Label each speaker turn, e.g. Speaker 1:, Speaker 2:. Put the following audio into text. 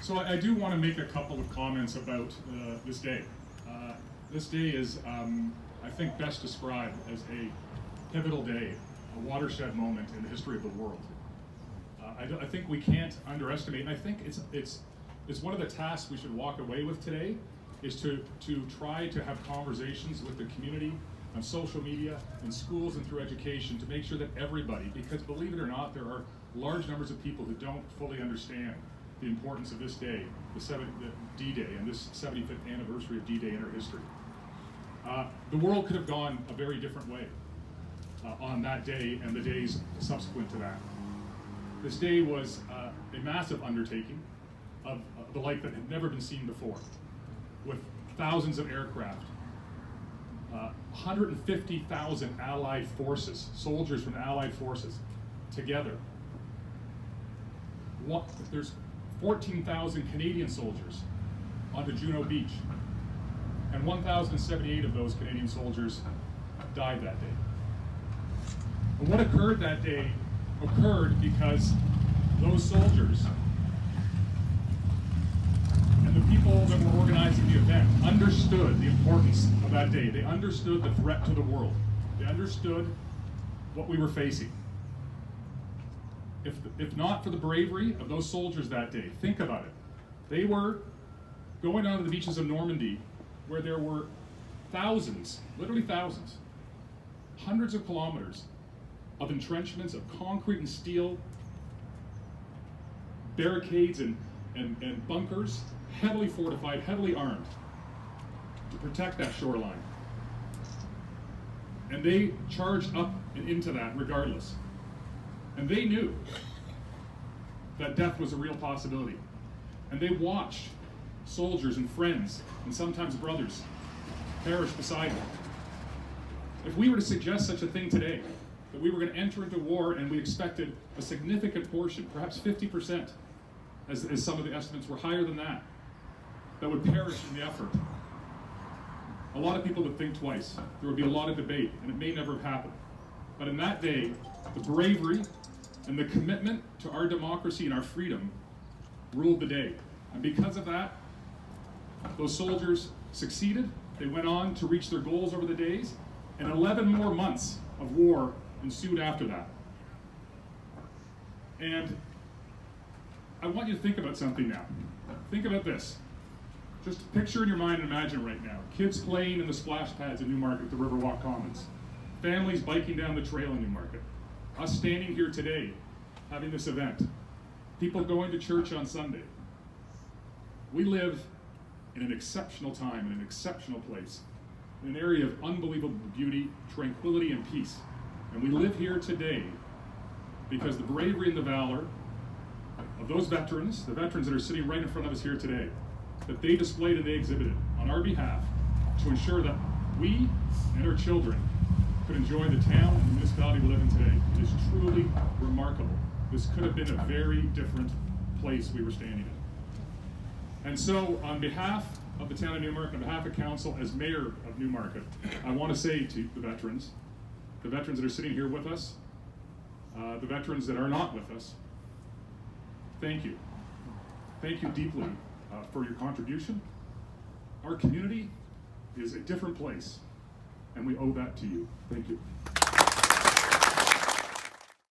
Speaker 1: So I do want to make a couple of comments about this day. This day is, I think, best described as a pivotal day, a watershed moment in the history of the world. I think we can't underestimate, and I think it's one of the tasks we should walk away with today, is to try to have conversations with the community on social media, in schools, and through education to make sure that everybody, because believe it or not, there are large numbers of people who don't fully understand the importance of this day, the D-Day, and this 75th anniversary of D-Day in our history. The world could have gone a very different way on that day and the days subsequent to that. This day was a massive undertaking of the like that had never been seen before, with thousands of aircraft, 150,000 Allied forces, soldiers from the Allied forces, together. There's 14,000 Canadian soldiers onto Juno Beach, and 1,078 of those Canadian soldiers died that day. And what occurred that day occurred because those soldiers and the people that were organizing the event understood the importance of that day. They understood the threat to the world. They understood what we were facing. If not for the bravery of those soldiers that day, think about it. They were going onto the beaches of Normandy, where there were thousands, literally thousands, hundreds of kilometers of entrenchments of concrete and steel, barricades and bunkers, heavily fortified, heavily armed, to protect that shoreline. And they charged up and into that regardless. And they knew that death was a real possibility. And they watched soldiers and friends, and sometimes brothers, perish beside them. If we were to suggest such a thing today, that we were going to enter into war and we expected a significant portion, perhaps 50%, as some of the estimates were higher than that would perish in the effort, a lot of people would think twice. There would be a lot of debate, and it may never have happened. But in that day, the bravery and the commitment to our democracy and our freedom ruled the day. And because of that, those soldiers succeeded. They went on to reach their goals over the days, and 11 more months of war ensued after that. And I want you to think about something now. Think about this. Just picture in your mind and imagine right now. Kids playing in the splash pads in Newmarket, the Riverwalk Commons. Families biking down the trail in Newmarket. Us standing here today, having this event. People going to church on Sunday. We live in an exceptional time, in an exceptional place, in an area of unbelievable beauty, tranquility, and peace. And we live here today because the bravery and the valor of those veterans, the veterans that are sitting right in front of us here today, that they displayed and they exhibited on our behalf to ensure that we and our children could enjoy the town and the municipality we live in today. It is truly remarkable. This could have been a very different place we were standing in. And so, on behalf of the town of Newmarket, on behalf of council, as mayor of Newmarket, I want to say to the veterans that are sitting here with us, the veterans that are not with us, thank you. Thank you deeply for your contribution. Our community is a different place, and we owe that to you. Thank you.